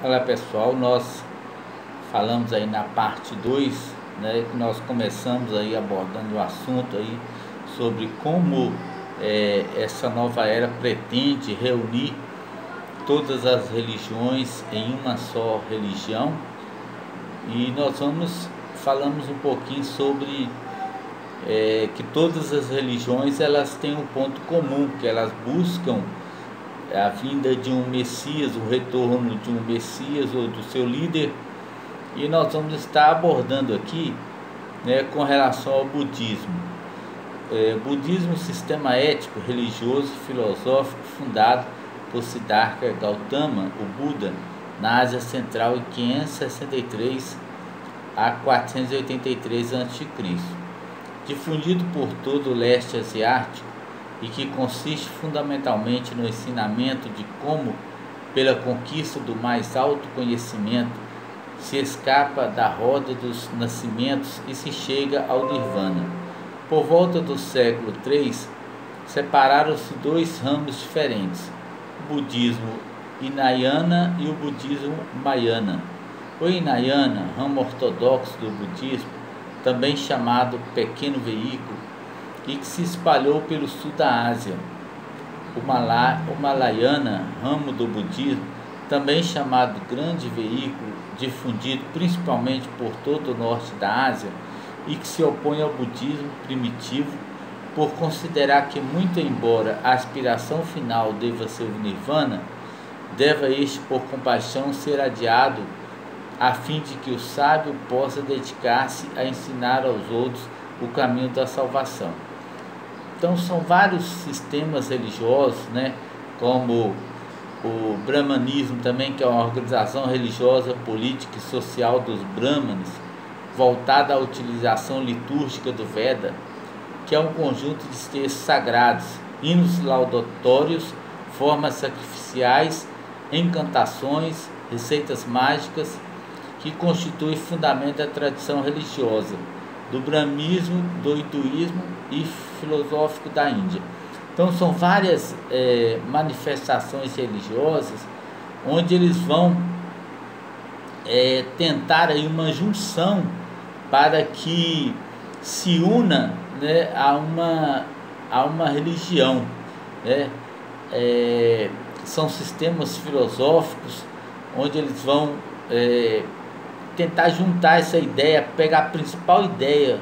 Olá pessoal, nós falamos aí na parte 2, né, que nós começamos aí abordando o assunto aí sobre como essa nova era pretende reunir todas as religiões em uma só religião, e nós falamos um pouquinho sobre que todas as religiões elas têm um ponto comum, que elas buscam a vinda de um Messias, o retorno de um Messias ou do seu líder. E nós vamos estar abordando aqui, né, com relação ao budismo. Budismo, sistema ético, religioso, filosófico fundado por Siddhartha Gautama, o Buda, na Ásia Central em 563 a 483 a.C., difundido por todo o leste asiático, e que consiste fundamentalmente no ensinamento de como, pela conquista do mais alto conhecimento, se escapa da roda dos nascimentos e se chega ao Nirvana. Por volta do século III, separaram-se dois ramos diferentes, o budismo Hinayana e o budismo Mahayana. O Hinayana, ramo ortodoxo do budismo, também chamado pequeno veículo, e que se espalhou pelo sul da Ásia. O Mahayana, ramo do budismo, também chamado grande veículo, difundido principalmente por todo o norte da Ásia, e que se opõe ao budismo primitivo por considerar que, muito embora a aspiração final deva ser o Nirvana, deva este, por compaixão, ser adiado, a fim de que o sábio possa dedicar-se a ensinar aos outros o caminho da salvação. Então são vários sistemas religiosos, né, como o Brahmanismo também, que é uma organização religiosa, política e social dos Brahmanes, voltada à utilização litúrgica do Veda, que é um conjunto de textos sagrados, hinos laudatórios, formas sacrificiais, encantações, receitas mágicas, que constitui fundamento da tradição religiosa do brahmanismo, do hinduísmo e filosófico da Índia. Então são várias manifestações religiosas onde eles vão tentar aí uma junção para que se una, né, a uma religião, né? São sistemas filosóficos onde eles vão tentar juntar essa ideia, pegar a principal ideia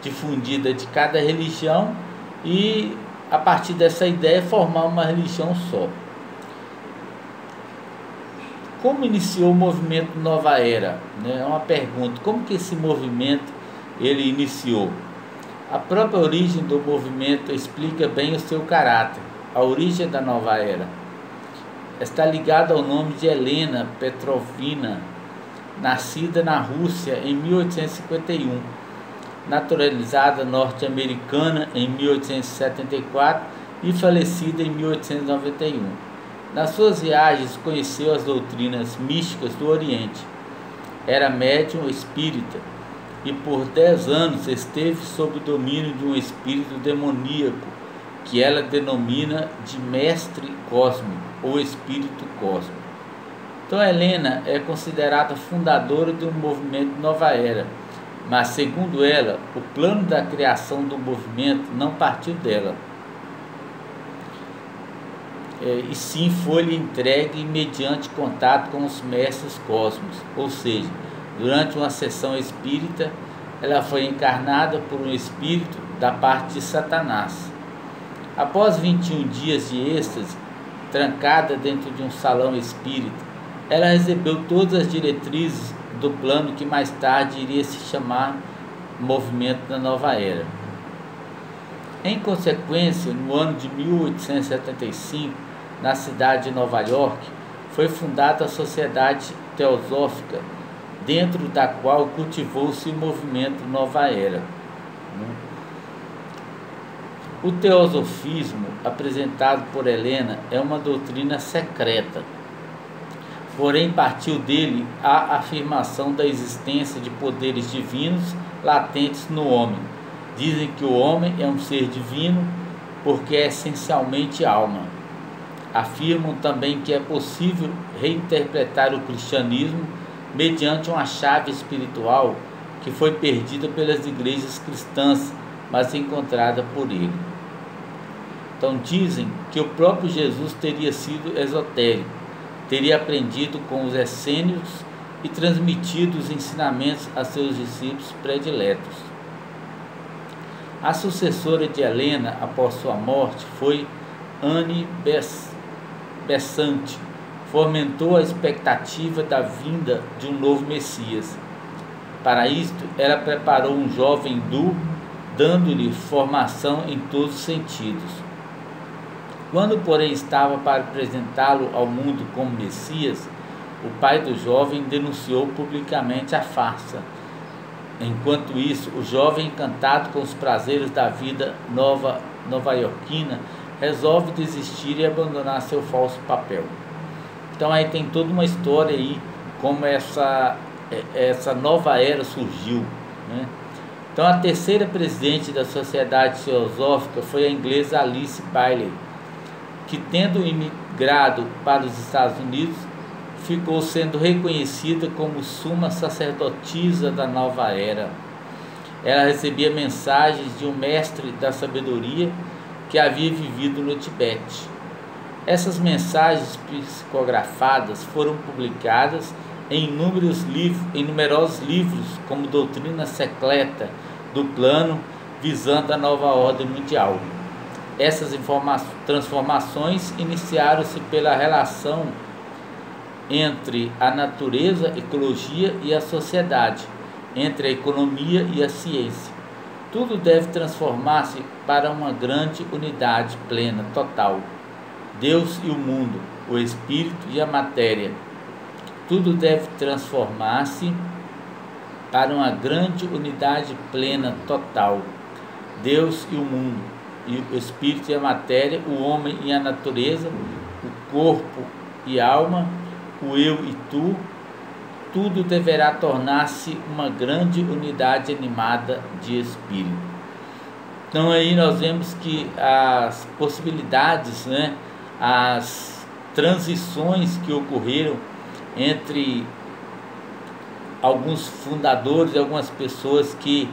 difundida de cada religião e, a partir dessa ideia, formar uma religião só. Como iniciou o movimento Nova Era? É uma pergunta. Como que esse movimento ele iniciou? A própria origem do movimento explica bem o seu caráter. A origem da Nova Era está ligada ao nome de Helena Petrovna, nascida na Rússia em 1851, naturalizada norte-americana em 1874 e falecida em 1891. Nas suas viagens conheceu as doutrinas místicas do Oriente. Era médium espírita e por 10 anos esteve sob o domínio de um espírito demoníaco que ela denomina de mestre cósmico ou espírito cósmico. Então Helena é considerada fundadora do movimento Nova Era, mas segundo ela, o plano da criação do movimento não partiu dela, e sim foi-lhe entregue mediante contato com os mestres cósmicos, ou seja, durante uma sessão espírita, ela foi encarnada por um espírito da parte de Satanás. Após 21 dias de êxtase, trancada dentro de um salão espírita, ela recebeu todas as diretrizes do plano que mais tarde iria se chamar Movimento da Nova Era. Em consequência, no ano de 1875, na cidade de Nova York, foi fundada a Sociedade Teosófica, dentro da qual cultivou-se o movimento Nova Era. O teosofismo apresentado por Helena é uma doutrina secreta, porém partiu dele a afirmação da existência de poderes divinos latentes no homem. Dizem que o homem é um ser divino porque é essencialmente alma. Afirmam também que é possível reinterpretar o cristianismo mediante uma chave espiritual que foi perdida pelas igrejas cristãs, mas encontrada por ele. Então dizem que o próprio Jesus teria sido esotérico, teria aprendido com os essênios e transmitido os ensinamentos a seus discípulos prediletos. A sucessora de Helena após sua morte foi Anne Besant. Fomentou a expectativa da vinda de um novo Messias. Para isto, ela preparou um jovem hindu, dando-lhe formação em todos os sentidos. Quando, porém, estava para apresentá-lo ao mundo como Messias, o pai do jovem denunciou publicamente a farsa. Enquanto isso, o jovem, encantado com os prazeres da vida nova-iorquina, resolve desistir e abandonar seu falso papel. Então aí tem toda uma história aí, como essa nova era surgiu, né? Então a terceira presidente da Sociedade Teosófica foi a inglesa Alice Bailey, que, tendo imigrado para os Estados Unidos, ficou sendo reconhecida como suma sacerdotisa da nova era. Ela recebia mensagens de um mestre da sabedoria que havia vivido no Tibete. Essas mensagens psicografadas foram publicadas em numerosos livros, como Doutrina Secreta do Plano, visando a nova ordem mundial. Essas transformações iniciaram-se pela relação entre a natureza, ecologia e a sociedade, entre a economia e a ciência. Tudo deve transformar-se para uma grande unidade plena, total. Deus e o mundo, o espírito e a matéria. Tudo deve transformar-se para uma grande unidade plena, total. Deus e o mundo, e o espírito e a matéria, o homem e a natureza, o corpo e a alma, o eu e tu, tudo deverá tornar-se uma grande unidade animada de espírito. Então aí nós vemos que as possibilidades, né, as transições que ocorreram entre alguns fundadores e algumas pessoas que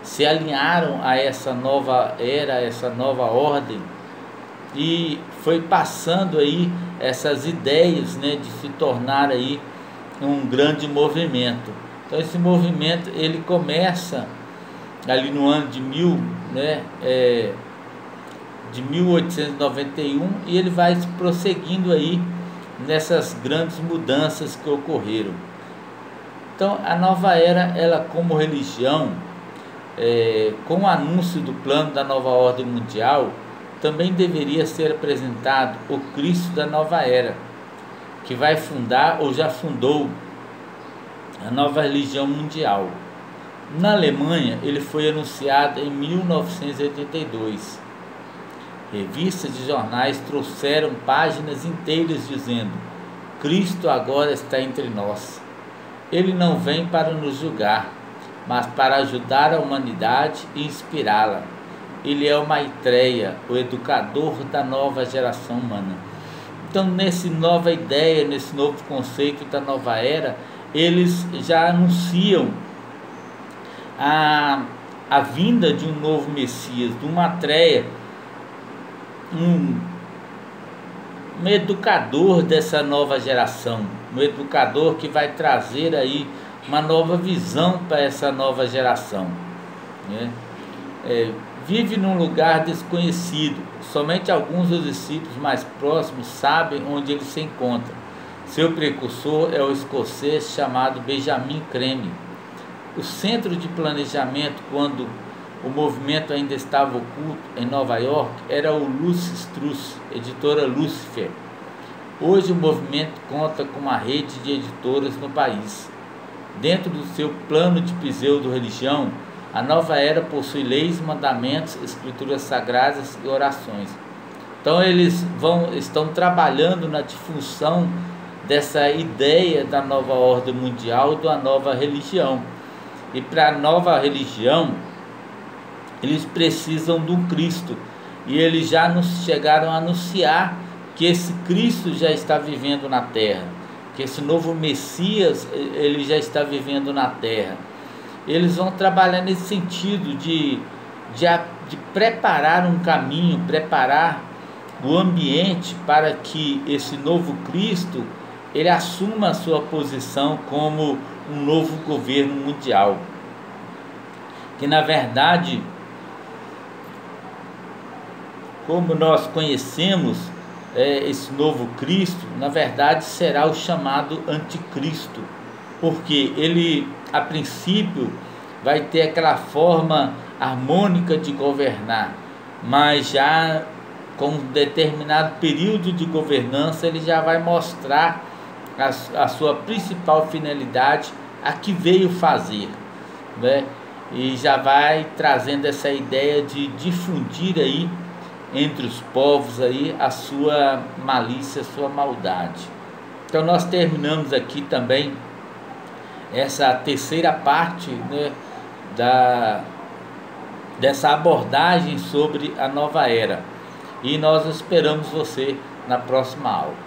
se alinharam a essa nova era, essa nova ordem, e foi passando aí essas ideias, né, de se tornar aí um grande movimento. Então esse movimento ele começa ali no ano de 1891 e ele vai prosseguindo aí nessas grandes mudanças que ocorreram. Então a nova era, ela como religião, com o anúncio do plano da nova ordem mundial, também deveria ser apresentado o Cristo da nova era, que vai fundar ou já fundou a nova religião mundial. Na Alemanha, ele foi anunciado em 1982. Revistas e jornais trouxeram páginas inteiras dizendo: Cristo agora está entre nós. Ele não vem para nos julgar, mas para ajudar a humanidade e inspirá-la. Ele é o Maitreya, o educador da nova geração humana. Então, nessa nova ideia, nesse novo conceito da nova era, eles já anunciam a vinda de um novo Messias, de um Maitreya, um educador dessa nova geração, um educador que vai trazer aí uma nova visão para essa nova geração, né? Vive num lugar desconhecido, somente alguns dos discípulos mais próximos sabem onde ele se encontra. Seu precursor é o escocês chamado Benjamin Creme. O centro de planejamento, quando o movimento ainda estava oculto em Nova York, era o Lucis Trust, editora Lucifer. Hoje o movimento conta com uma rede de editoras no país. Dentro do seu plano de pseudo-religião, a nova era possui leis, mandamentos, escrituras sagradas e orações. Então eles estão trabalhando na difusão dessa ideia da nova ordem mundial, da nova religião. E para a nova religião, eles precisam do Cristo. E eles já chegaram a anunciar que esse Cristo já está vivendo na terra, que esse novo Messias ele já está vivendo na terra. Eles vão trabalhar nesse sentido de preparar um caminho, preparar o ambiente para que esse novo Cristo ele assuma a sua posição como um novo governo mundial, que na verdade, como nós conhecemos esse novo Cristo, na verdade será o chamado anticristo, porque ele a princípio vai ter aquela forma harmônica de governar, mas já com um determinado período de governança ele já vai mostrar a sua principal finalidade, a que veio fazer, né? E já vai trazendo essa ideia de difundir aí entre os povos aí a sua malícia, a sua maldade. Então nós terminamos aqui também essa terceira parte, né, dessa abordagem sobre a nova era. E nós esperamos você na próxima aula.